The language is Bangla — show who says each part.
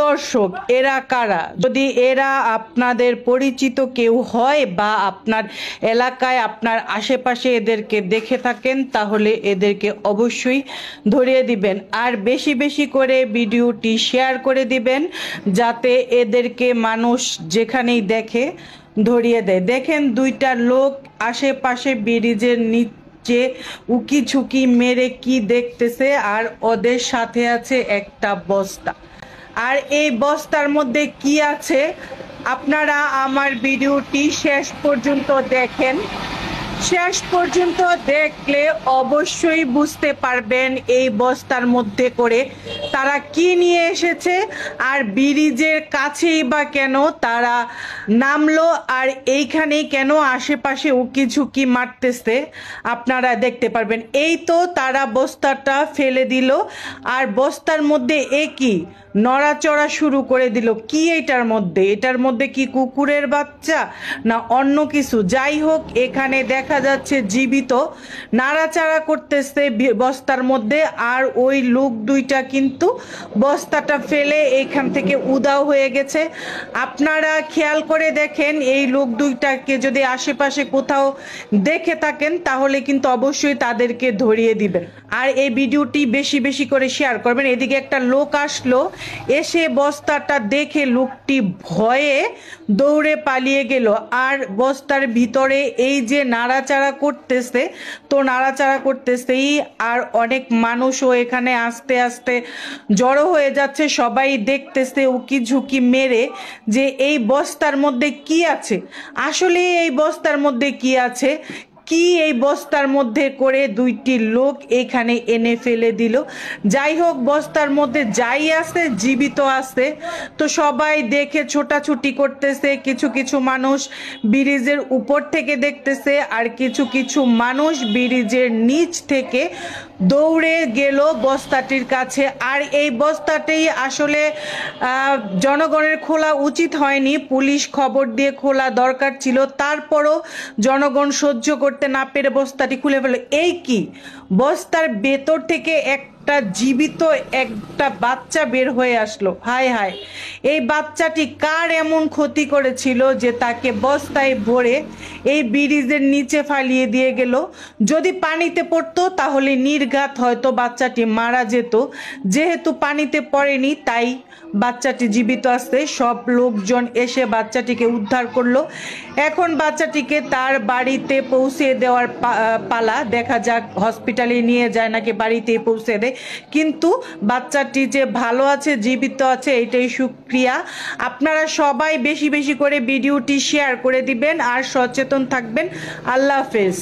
Speaker 1: দর্শক, এরা কারা? যদি এরা আপনাদের পরিচিত কেউ হয় বা আপনার এলাকায় আপনার আশেপাশে এদেরকে দেখে থাকেন, তাহলে এদেরকে অবশ্যই ধরিয়ে দিবেন আর বেশি বেশি করে ভিডিওটি শেয়ার করে দিবেন, যাতে এদেরকে মানুষ যেখানেই দেখে ধরিয়ে দেয়। দেখেন, দুইটা লোক আশেপাশে ব্রিজের নিচে উকি ঝুঁকি মেরে কি দেখতেছে, আর ওদের সাথে আছে একটা বস্তা। আর এই বস্তার মধ্যে কি আছে আপনারা আমার ভিডিওটি শেষ পর্যন্ত দেখেন। শেষ পর্যন্ত দেখলে অবশ্যই বুঝতে পারবেন এই বস্তার মধ্যে করে তারা কি নিয়ে এসেছে, আর ব্রিজের কাছেই বা কেন তারা নামলো, আর এইখানেই কেন আশেপাশে উকি ঝুঁকি মারতেছে আপনারা দেখতে পারবেন। এই তো তারা বস্তাটা ফেলে দিল, আর বস্তার মধ্যে কি নড়াচড়া শুরু করে দিল। কি এটার মধ্যে কি কুকুরের বাচ্চা না অন্য কিছু? যাই হোক, এখানে দেখা যাচ্ছে জীবিত নাড়াচাড়া করতেছে বস্তার মধ্যে, আর ওই লোক দুইটা কিন্তু বস্তাটা ফেলে এখান থেকে উধাও হয়ে গেছে। আপনারা খেয়াল করে দেখেন, এই লোক দুইটাকে যদি আশেপাশে কোথাও দেখে থাকেন তাহলে কিন্তু অবশ্যই তাদেরকে ধরিয়ে দিবেন আর এই ভিডিওটি বেশি বেশি করে শেয়ার করবেন। এদিকে একটা লোক আসলো, এসে বস্তাটা দেখে লোকটি ভয়ে দৌড়ে পালিয়ে গেল। আর বস্তার ভিতরে এই যে নাড়াচাড়া করতেছে, তো নাড়াচাড়া করতেছেই, আর অনেক মানুষও এখানে আস্তে আস্তে জড়ো হয়ে যাচ্ছে। সবাই দেখতেছে উকি ঝুঁকি মেরে যে এই বস্তার মধ্যে কি আছে। আসলে এই বস্তার মধ্যে কি আছে, কি এই বস্তার মধ্যে করে দুইটি লোক এখানে এনে ফেলে দিল। যাই হোক, বস্তার মধ্যে যাই আছে জীবিত আছে, তো সবাই দেখে ছোটাছুটি করতেছে। কিছু কিছু মানুষ ব্রিজের উপর থেকে দেখতেছে, আর কিছু কিছু মানুষ ব্রিজের নিচ থেকে দৌড়ে গেল বস্তাটির কাছে। আর এই বস্তাটি আসলে জনগণের খোলা উচিত হয়নি, পুলিশ খবর দিয়ে খোলা দরকার ছিল। তারপরও জনগণ সহ্য করতে না পেরে বস্তাটি খুলে ফেলে। এই কি বস্তার ভেতর থেকে একটা জীবিত একটা বাচ্চা বের হয়ে আসলো। হায় হায়, এই বাচ্চাটি কার এমন ক্ষতি করেছিল যে তাকে বস্তায় ভরে এই ব্রিজের নিচে ফালিয়ে দিয়ে গেল? যদি পানিতে পড়তো তাহলে নির্ঘাত হয়তো বাচ্চাটি মারা যেত। যেহেতু পানিতে পড়েনি তাই বাচ্চাটি জীবিত আছে। সব লোকজন এসে বাচ্চাটিকে উদ্ধার করলো। এখন বাচ্চাটিকে তার বাড়িতে পৌঁছে দেওয়ার পালা। দেখা যাক হসপিটালে নিয়ে যায় নাকি বাড়িতেই পৌঁছে দেয়। কিন্তু বাচ্চাটি যে ভালো আছে, জীবিত আছে, এটাই শুকরিয়া। আপনারা সবাই বেশি বেশি করে ভিডিওটি শেয়ার করে দিবেন আর সচেতন থাকবেন। আল্লাহ হাফেজ।